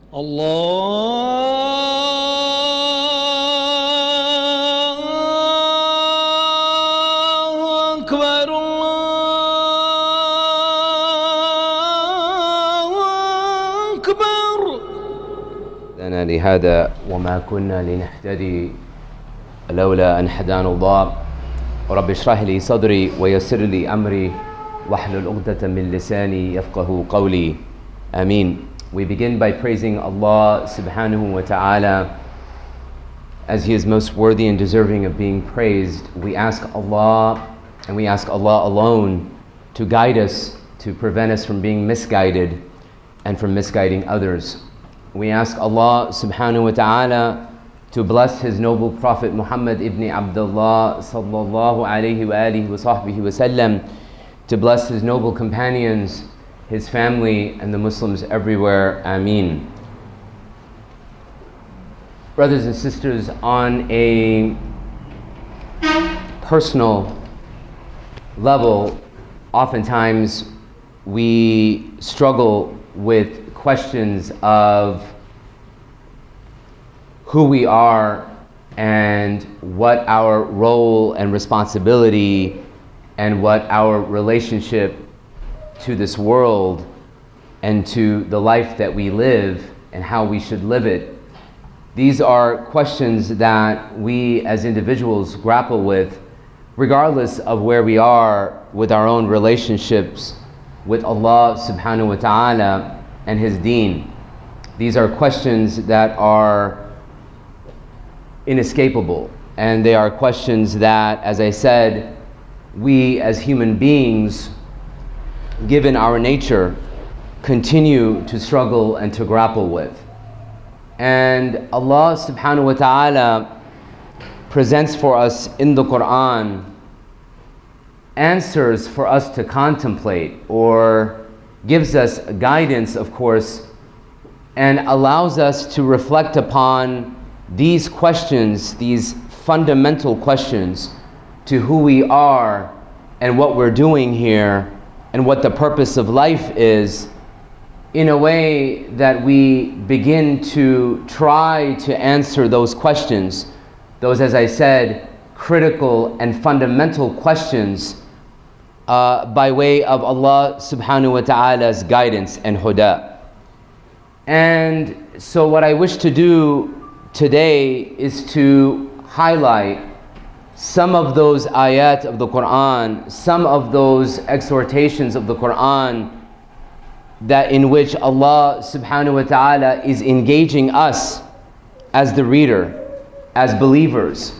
الله أكبر الله أكبر. لنا لهذا وما كنا لنهتدي لولا أن هدانا الله. رب اشرح لي صدري ويسر لي أمري واحلل عقدة من لساني يفقه قولي. Ameen. We begin by praising Allah subhanahu wa ta'ala as He is most worthy and deserving of being praised. We ask Allah, and we ask Allah alone to guide us, to prevent us from being misguided and from misguiding others. We ask Allah subhanahu wa ta'ala to bless His noble Prophet Muhammad ibn Abdullah sallallahu alayhi wa alihi wa sahbihi wa sallam, to bless his noble companions, his family, and the Muslims everywhere. Ameen. Brothers and sisters, on a personal level, oftentimes we struggle with questions of who we are and what our role and responsibility and what our relationship to this world and to the life that we live and how we should live it. These are questions that we as individuals grapple with regardless of where we are with our own relationships with Allah subhanahu wa ta'ala and His deen. These are questions that are inescapable, and they are questions that, as I said, we as human beings, given our nature, continue to struggle and to grapple with. And Allah subhanahu wa ta'ala presents for us in the Quran answers for us to contemplate, or gives us guidance, of course, and allows us to reflect upon these questions, these fundamental questions to who we are and what we're doing here and what the purpose of life is, in a way that we begin to try to answer those questions, those, as I said, critical and fundamental questions by way of Allah subhanahu wa ta'ala's guidance and huda. And so what I wish to do today is to highlight some of those ayat of the Quran, some of those exhortations of the Quran that in which Allah subhanahu wa ta'ala is engaging us as the reader, as believers,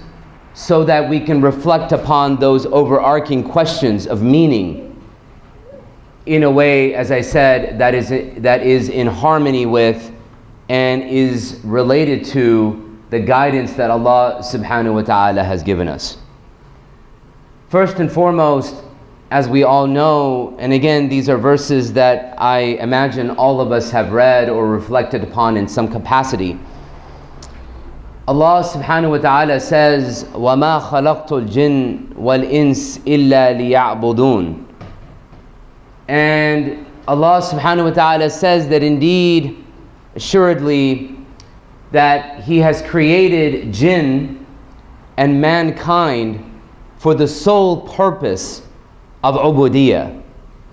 so that we can reflect upon those overarching questions of meaning in a way, as I said, that is in harmony with and is related to the guidance that Allah subhanahu wa ta'ala has given us. First and foremost, as we all know, and again, these are verses that I imagine all of us have read or reflected upon in some capacity. Allah subhanahu wa ta'ala says, وَمَا خَلَقْتُ الْجِنَّ وَالْإِنسِ إِلَّا لِيَعْبُدُونَ. And Allah subhanahu wa ta'ala says that indeed, assuredly, that He has created jinn and mankind for the sole purpose of ubudiyah,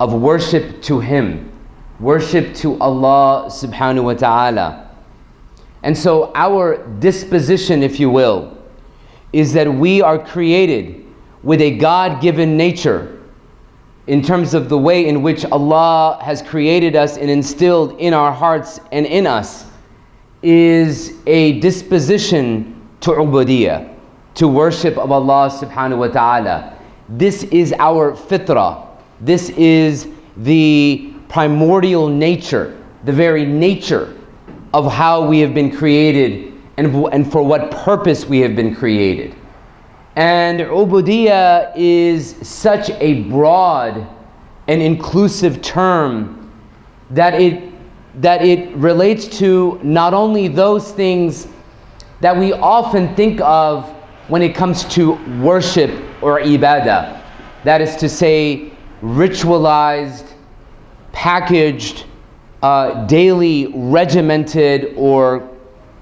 of worship to Him, worship to Allah subhanahu wa ta'ala. And so our disposition, if you will, is that we are created with a God-given nature in terms of the way in which Allah has created us and instilled in our hearts and in us is a disposition to ubudiyah, to worship of Allah subhanahu wa ta'ala. This is our fitrah. This is the primordial nature, the very nature of how we have been created and for what purpose we have been created. And ubudiyah is such a broad and inclusive term that it relates to not only those things that we often think of when it comes to worship or ibadah, that is to say, ritualized, packaged, daily regimented or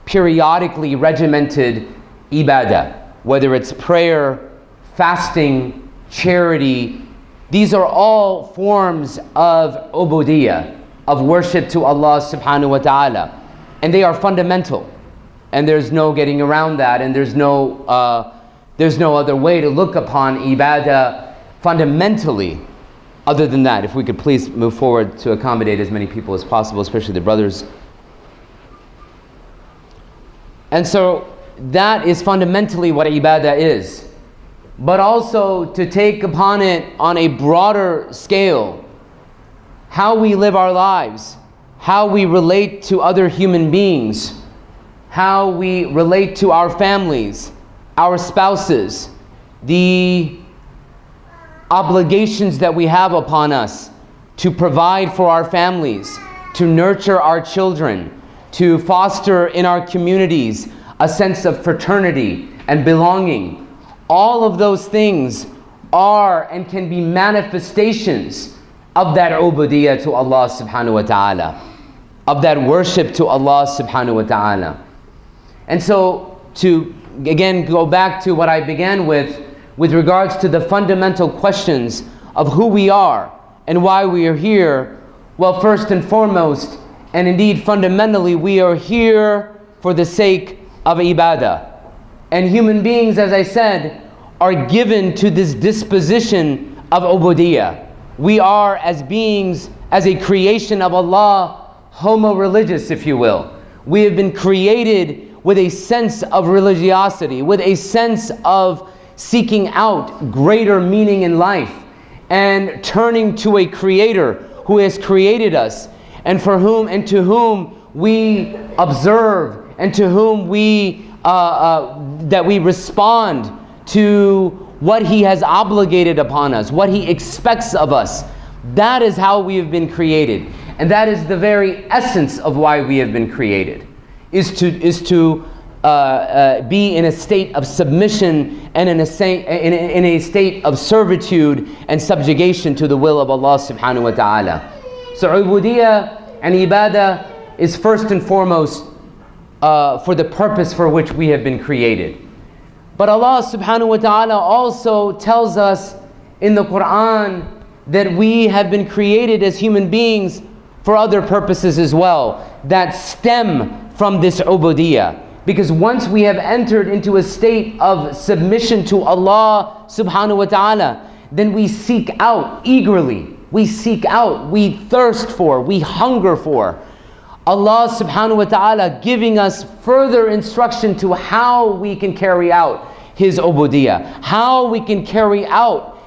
periodically regimented ibadah, whether it's prayer, fasting, charity. These are all forms of ubudiyah, of worship to Allah subhanahu wa ta'ala. And they are fundamental. And there's no getting around that, and there's no other way to look upon ibadah fundamentally other than that. If we could please move forward to accommodate as many people as possible, especially the brothers. And so that is fundamentally what ibadah is. But also to take upon it on a broader scale, how we live our lives, how we relate to other human beings, how we relate to our families, our spouses, the obligations that we have upon us to provide for our families, to nurture our children, to foster in our communities a sense of fraternity and belonging. All of those things are and can be manifestations of that ubudiyah to Allah subhanahu wa ta'ala, of that worship to Allah subhanahu wa ta'ala. And so to again go back to what I began with regards to the fundamental questions of who we are and why we are here. Well, first and foremost, and indeed fundamentally, we are here for the sake of ibadah. And human beings, as I said, are given to this disposition of ubudiyah. We are, as beings, as a creation of Allah, homo-religious, if you will. We have been created with a sense of religiosity, with a sense of seeking out greater meaning in life, and turning to a creator who has created us, and for whom and to whom we observe, and to whom we that we respond to what He has obligated upon us, what He expects of us. That is how we have been created, and that is the very essence of why we have been created, is to be in a state of submission and in a state of servitude and subjugation to the will of Allah subhanahu wa ta'ala. So ubudiyah and ibadah is first and foremost for the purpose for which we have been created. But Allah subhanahu wa ta'ala also tells us in the Quran that we have been created as human beings for other purposes as well, that stem from this ubudiyah. Because once we have entered into a state of submission to Allah subhanahu wa ta'ala, then we seek out eagerly, we thirst for, we hunger for Allah subhanahu wa ta'ala giving us further instruction to how we can carry out His ubudiyah, how we can carry out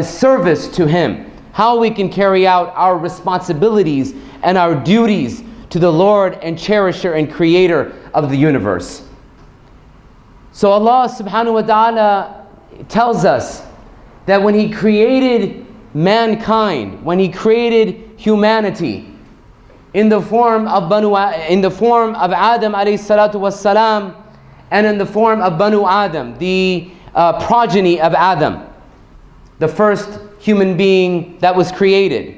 service to Him, how we can carry out our responsibilities and our duties to the Lord and cherisher and creator of the universe. So Allah subhanahu wa ta'ala tells us that when He created mankind, when He created humanity in the form of Adam alayhi salatu wassalam, and in the form of Banu Adam, the progeny of Adam, the first human being that was created.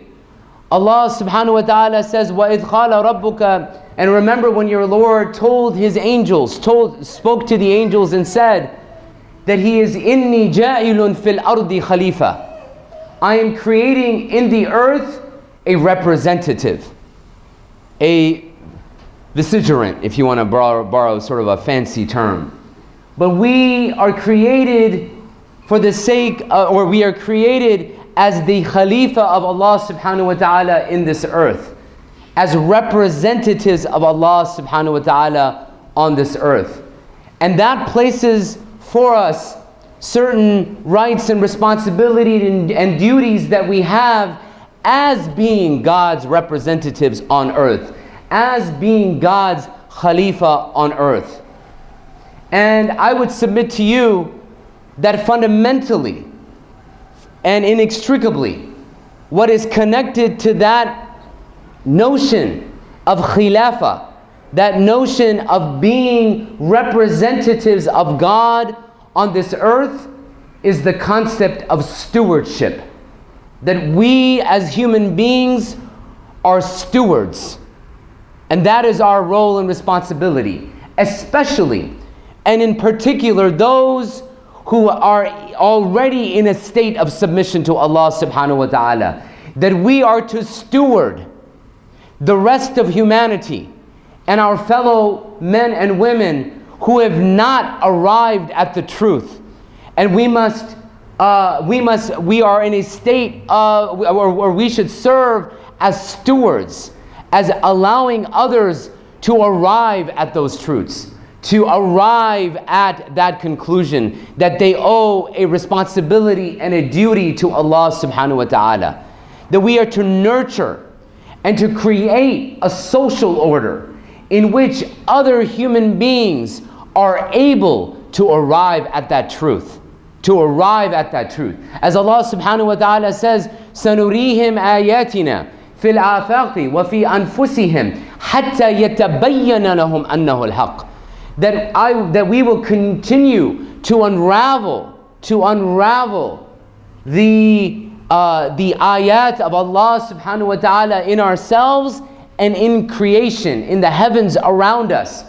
Allah subhanahu wa ta'ala says, وَإِذْ قَالَ رَبُّكَ, and remember when your Lord told His angels, spoke to the angels and said that He is إِنِّي جَائِلٌ فِي الْأَرْضِ خَلِيفَةً, I am creating in the earth a representative, a vicegerent, if you want to borrow sort of a fancy term. But we are created for the sake, or we are created as the Khalifa of Allah subhanahu wa ta'ala in this earth, as representatives of Allah subhanahu wa ta'ala on this earth. And that places for us certain rights and responsibilities and duties that we have as being God's representatives on earth, as being God's Khalifa on earth. And I would submit to you that fundamentally and inextricably, what is connected to that notion of khilafah, that notion of being representatives of God on this earth, is the concept of stewardship. That we as human beings are stewards. And that is our role and responsibility, especially and in particular those who are already in a state of submission to Allah subhanahu wa ta'ala, that we are to steward the rest of humanity and our fellow men and women who have not arrived at the truth. And we are in a state where we should serve as stewards, as allowing others to arrive at those truths, to arrive at that conclusion that they owe a responsibility and a duty to Allah subhanahu wa ta'ala. That we are to nurture and to create a social order in which other human beings are able to arrive at that truth. To arrive at that truth. As Allah subhanahu wa ta'ala says, سَنُرِيهِمْ آيَاتِنَا فِي الْآفَاقِ وَفِي أَنفُسِهِمْ حَتَّى يَتَبَيَّنَ لَهُمْ أَنَّهُ الْحَقِّ. That we will continue to unravel the ayat of Allah subhanahu wa ta'ala in ourselves and in creation, in the heavens around us,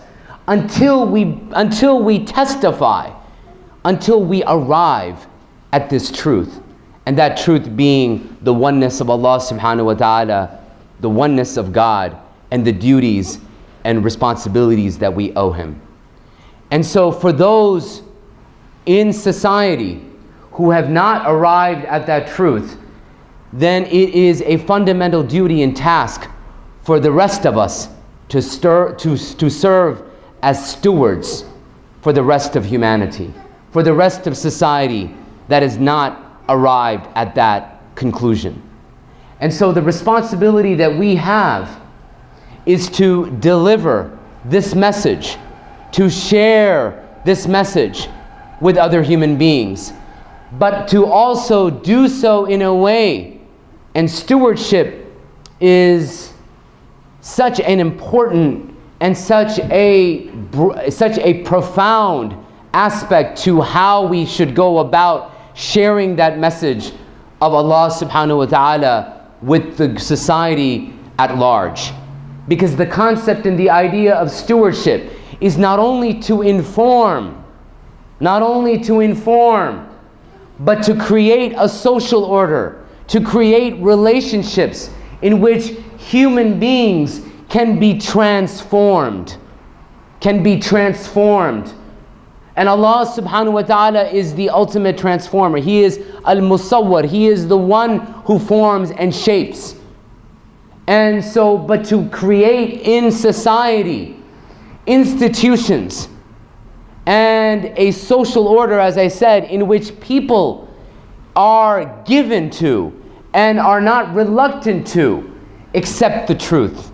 until we testify, until we arrive at this truth. And that truth being the oneness of Allah subhanahu wa ta'ala, the oneness of God, and the duties and responsibilities that we owe Him. And so for those in society who have not arrived at that truth, then it is a fundamental duty and task for the rest of us to serve as stewards for the rest of humanity, for the rest of society that has not arrived at that conclusion. And so the responsibility that we have is to deliver this message, to share this message with other human beings, but to also do so in a way, and stewardship is such an important and such a profound aspect to how we should go about sharing that message of Allah subhanahu wa ta'ala with the society at large. Because the concept and the idea of stewardship is not only to inform, but to create a social order, to create relationships in which human beings can be transformed. And Allah subhanahu wa ta'ala is the ultimate transformer. He is al-musawwar. He is the one who forms and shapes. And so, but to create in society institutions and a social order, as I said, in which people are given to and are not reluctant to accept the truth,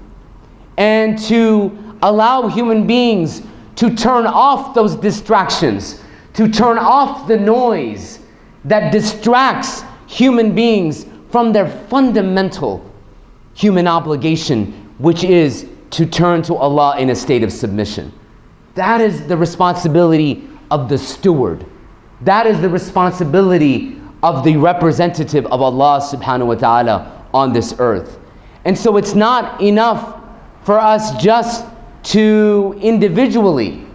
and to allow human beings to turn off those distractions, to turn off the noise that distracts human beings from their fundamental human obligation, which is to turn to Allah in a state of submission. That is the responsibility of the steward. That is the responsibility of the representative of Allah subhanahu wa ta'ala on this earth. And so it's not enough for us just to individually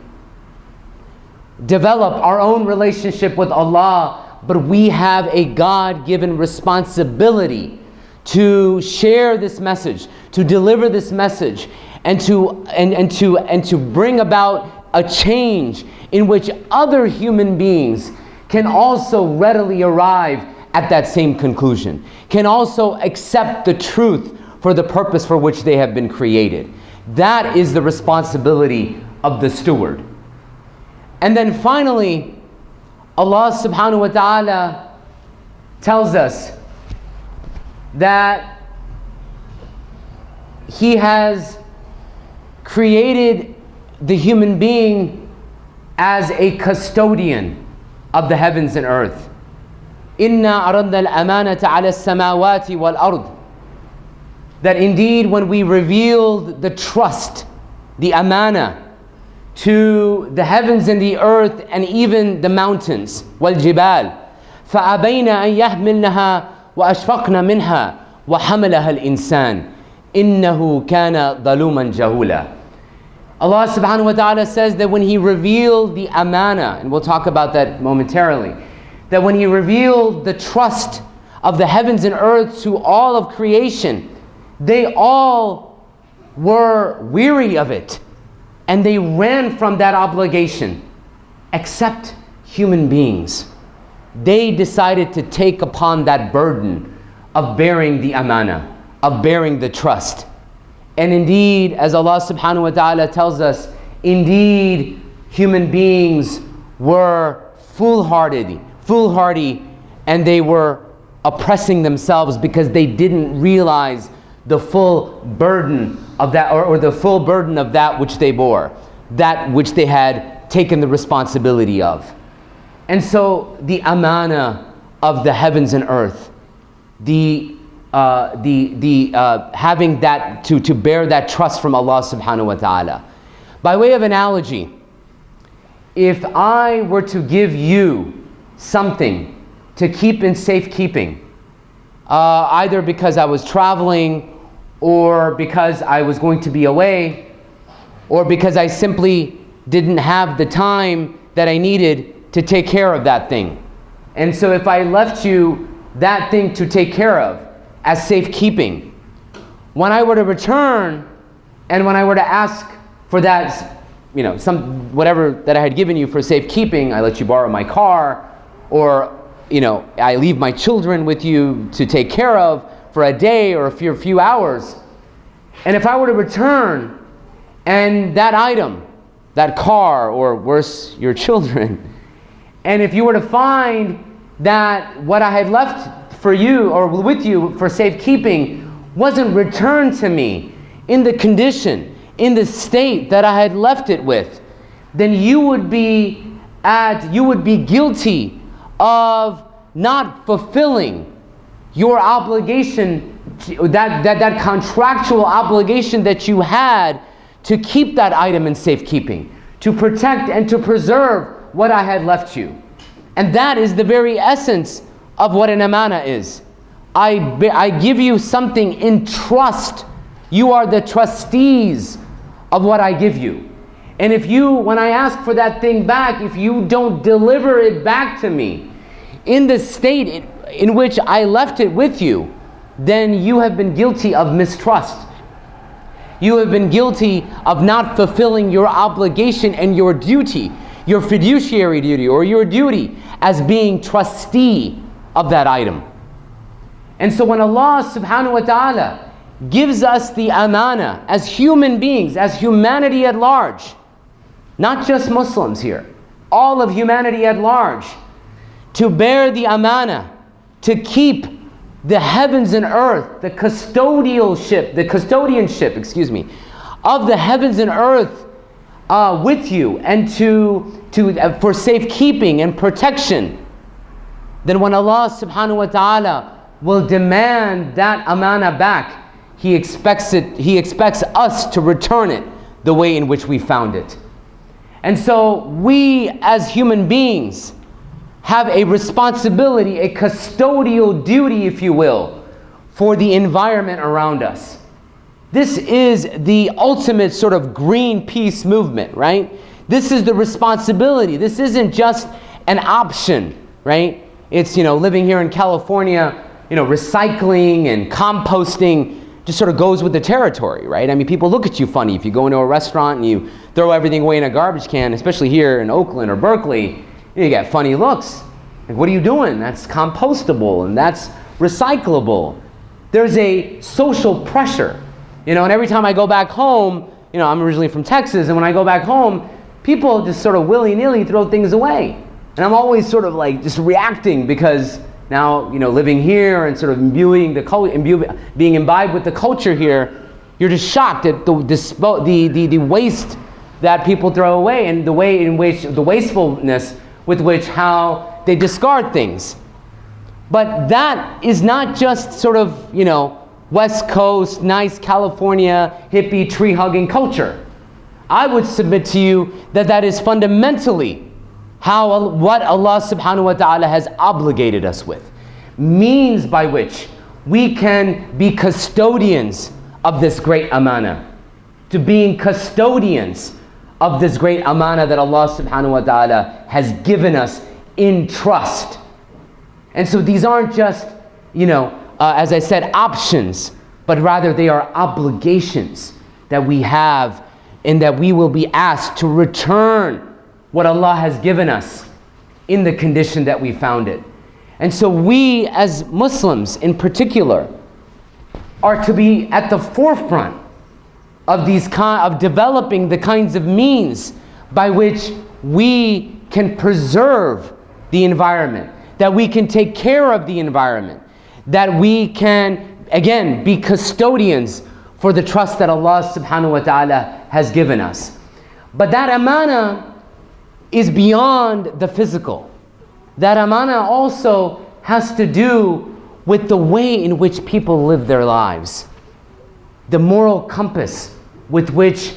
develop our own relationship with Allah, but we have a God-given responsibility to share this message, to deliver this message, and to bring about a change in which other human beings can also readily arrive at that same conclusion, can also accept the truth for the purpose for which they have been created. That is the responsibility of the steward. And then finally, Allah subhanahu wa ta'ala tells us that He has created the human being as a custodian of the heavens and earth. إِنَّا أَرَدْنَا الْأَمَانَةَ عَلَى السَّمَاوَاتِ وَالْأَرْضِ. That indeed when we revealed the trust, the amana, to the heavens and the earth and even the mountains, وَالْجِبَالِ فَأَبَيْنَ أَنْ يَحْمِلْنَهَا وَأَشْفَقْنَ مِنْهَا وَحَمَلَهَا الْإِنسَانِ إِنَّهُ كَانَ ظَلُومًا جَهُولًا. Allah subhanahu wa ta'ala says that when He revealed the amana, and we'll talk about that momentarily, that when He revealed the trust of the heavens and earth to all of creation, they all were weary of it, and they ran from that obligation, except human beings. They decided to take upon that burden of bearing the amana, of bearing the trust. And indeed, as Allah subhanahu wa ta'ala tells us, indeed human beings were foolhardy, and they were oppressing themselves because they didn't realize the full burden of that, or the full burden of that which they bore, that which they had taken the responsibility of. And so the amana of the heavens and earth, having that to bear that trust from Allah subhanahu wa ta'ala. By way of analogy, if I were to give you something to keep in safekeeping, either because I was traveling, or because I was going to be away, or because I simply didn't have the time that I needed to take care of that thing. And so if I left you that thing to take care of as safekeeping, when I were to return, and when I were to ask for that, whatever that I had given you for safekeeping, I let you borrow my car, or I leave my children with you to take care of for a day or a few hours. And if I were to return, and that item, that car, or worse, your children, and if you were to find that what I had left for you or with you for safekeeping wasn't returned to me in the condition, in the state that I had left it with, then you would be guilty of not fulfilling your obligation, that contractual obligation that you had to keep that item in safekeeping, to protect and to preserve what I had left you. And that is the very essence of what an amana is. I give you something in trust. You are the trustees of what I give you. And when I ask for that thing back, if you don't deliver it back to me in the state in which I left it with you, then you have been guilty of mistrust. You have been guilty of not fulfilling your obligation and your duty, your fiduciary duty, or your duty as being trustee of that item. And so when Allah subhanahu wa ta'ala gives us the amana as human beings, as humanity at large, not just Muslims here, all of humanity at large, to bear the amana, to keep the heavens and earth, the custodianship, of the heavens and earth with you, and for safekeeping and protection, then when Allah subhanahu wa ta'ala will demand that amana back, He expects us to return it the way in which we found it. And so we as human beings have a responsibility, a custodial duty, if you will, for the environment around us. This is the ultimate sort of Greenpeace movement, right? This is the responsibility. This isn't just an option, right? It's, living here in California, recycling and composting just sort of goes with the territory, right? I mean, people look at you funny if you go into a restaurant and you throw everything away in a garbage can, especially here in Oakland or Berkeley. You get funny looks. Like, what are you doing? That's compostable and that's recyclable. There's a social pressure, and every time I go back home, I'm originally from Texas, and when I go back home, people just sort of willy-nilly throw things away. And I'm always sort of like just reacting because now, living here and sort of being imbibed with the culture here, you're just shocked at the waste that people throw away, and the way in which, the wastefulness with which how they discard things. But that is not just sort of, West Coast, nice California, hippie, tree-hugging culture. I would submit to you that is fundamentally what Allah subhanahu wa ta'ala has obligated us with. Means by which we can be custodians of this great amana, to being custodians of this great amana that Allah subhanahu wa ta'ala has given us in trust. And so these aren't just, as I said, options, but rather they are obligations that we have, and that we will be asked to return what Allah has given us in the condition that we found it. And so we as Muslims in particular are to be at the forefront of of developing the kinds of means by which we can preserve the environment, that we can take care of the environment, that we can, again, be custodians for the trust that Allah subhanahu wa ta'ala has given us. But that amana is beyond the physical. That amana also has to do with the way in which people live their lives. The moral compass with which,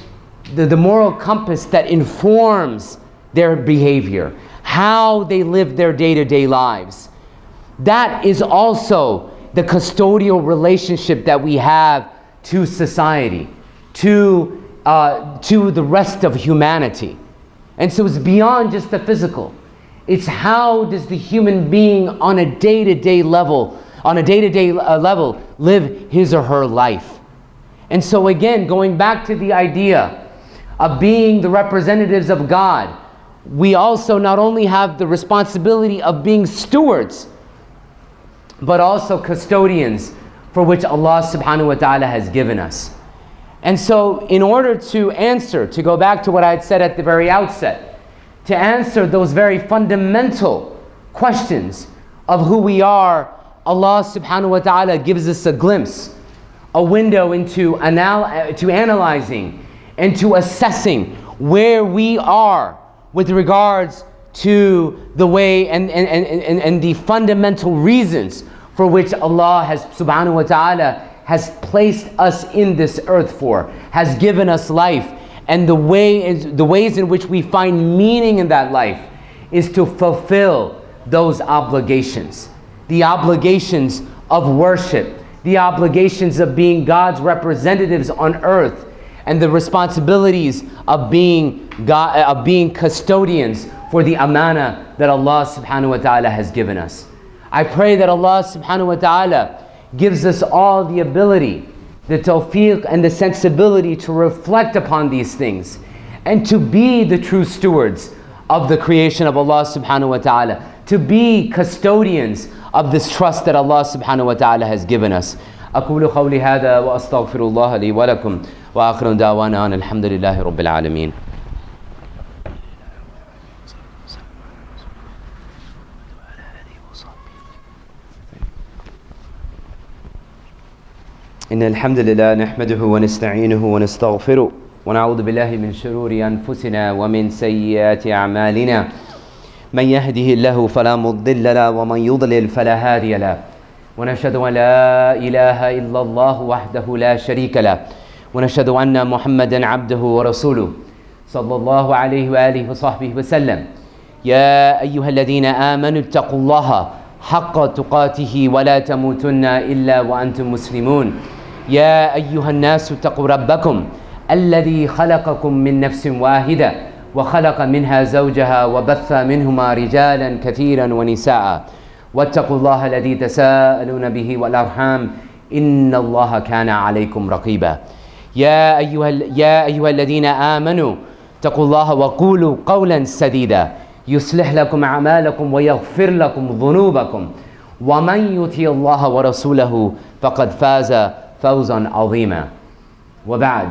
the moral compass that informs their behavior, how they live their day-to-day lives. That is also the custodial relationship that we have to society, to the rest of humanity. And so it's beyond just the physical. It's how does the human being on a day-to-day level live his or her life. And so again, going back to the idea of being the representatives of God, we also not only have the responsibility of being stewards, but also custodians for which Allah subhanahu wa ta'ala has given us. And so in order to go back to what I had said at the very outset, to answer those very fundamental questions of who we are, Allah subhanahu wa ta'ala gives us a glimpse, a window into analyzing and to assessing where we are with regards to the way and the fundamental reasons for which Allah has subhanahu wa ta'ala has placed us in this earth for, has given us life, and the ways in which we find meaning in that life is to fulfill those obligations. The obligations of worship, the obligations of being God's representatives on earth, and the responsibilities of being custodians for the amana that Allah subhanahu wa ta'ala has given us. I pray that Allah subhanahu wa ta'ala gives us all the ability, the tawfiq and the sensibility to reflect upon these things and to be the true stewards of the creation of Allah subhanahu wa ta'ala, to be custodians of this trust that Allah subhanahu wa ta'ala has given us. أقول قولي هذا وأستغفر الله لي ولكم وآخر دعوانا أن الحمد لله رب العالمين. إن الحمد لله نحمده ونستعينه ونستغفره ونعوذ بالله من شرور أنفسنا ومن سيئات أعمالنا من يهده الله فلا مضل له ومن يضلل فلا هادي له ونشهد أن لا إله إلا الله وحده لا شريك له ونشهد أن محمدا عبده ورسوله صلى الله عليه وآله وصحبه وسلم. يا أيها الذين آمنوا اتقوا الله حق تقاته ولا تموتن إلا وأنتم مسلمون. يا أيها الناس اتقوا ربكم الذي خلقكم من نفس واحدة وخلق منها زوجها وبث منهما رجالا كثيرا ونساء واتقوا الله الذي تساءلون به والأرحام إن الله كان عليكم رقيبا. يا أيها الذين آمنوا اتقوا الله وقولوا قولا سديدا يصلح لكم أعمالكم ويغفر لكم ذنوبكم ومن يطع الله ورسوله فقد فاز فوزا عظيما. وبعد،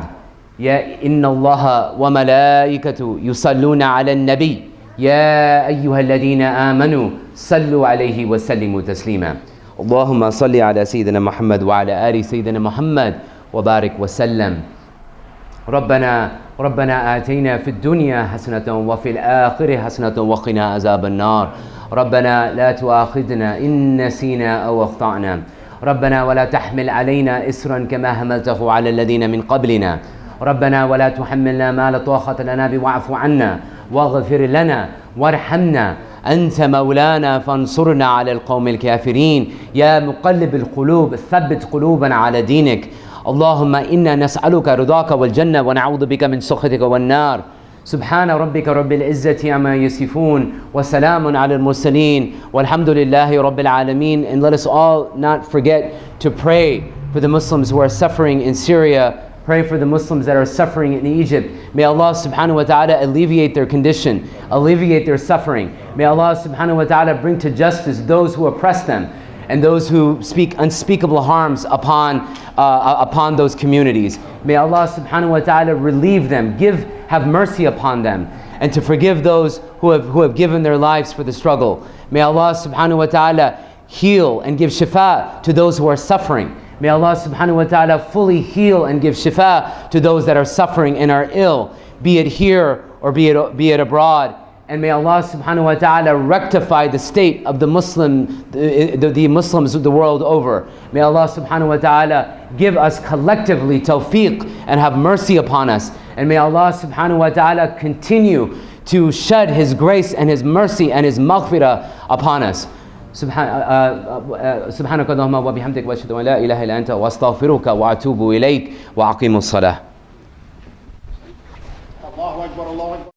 إن الله وملائكته يصلون على النبي يا أيها الذين آمنوا صلوا عليه وسلموا تسليما. اللهم صل على سيدنا محمد وعلى آل سيدنا محمد وبارك وسلم. ربنا آتينا في الدنيا حسنة وفي الآخرة حسنة وقنا عذاب النار. ربنا لا تؤاخذنا إن نسينا أو أخطأنا. ربنا ولا تحمل علينا إسرا كما حملته على الذين من قبلنا. ربنا ولا تحملنا ما لا طاقة لنا به واعف عنا واغفر لنا وارحمنا أنت مولانا فانصرنا على القوم الكافرين. يا مقلب القلوب ثبت قلوبنا على دينك. اللهم إنا نسألك رضاك والجنة ونعوذ بك من سخطك والنار. سبحان ربك رب العزة عما يصفون وسلام على المرسلين والحمد لله رب العالمين. And let us all not forget to pray for the Muslims who are suffering in Syria. Pray for the Muslims that are suffering in Egypt. May Allah subhanahu wa ta'ala alleviate their condition, alleviate their suffering. May Allah subhanahu wa ta'ala bring to justice those who oppress them and those who speak unspeakable harms upon those communities. May Allah subhanahu wa ta'ala relieve them, have mercy upon them, and to forgive those who have given their lives for the struggle. May Allah subhanahu wa ta'ala heal and give shifa to those who are suffering. May Allah subhanahu wa ta'ala fully heal and give shifa to those that are suffering and are ill, be it here or be it abroad. And may Allah subhanahu wa ta'ala rectify the state of the Muslims of the world over. May Allah subhanahu wa ta'ala give us collectively tawfiq and have mercy upon us. And may Allah subhanahu wa ta'ala continue to shed His grace and His mercy and His maghfirah upon us. سبحانك اللهم وبحمدك واشهد ان لا اله الا انت واستغفرك واتوب اليك واقيموا الصلاه.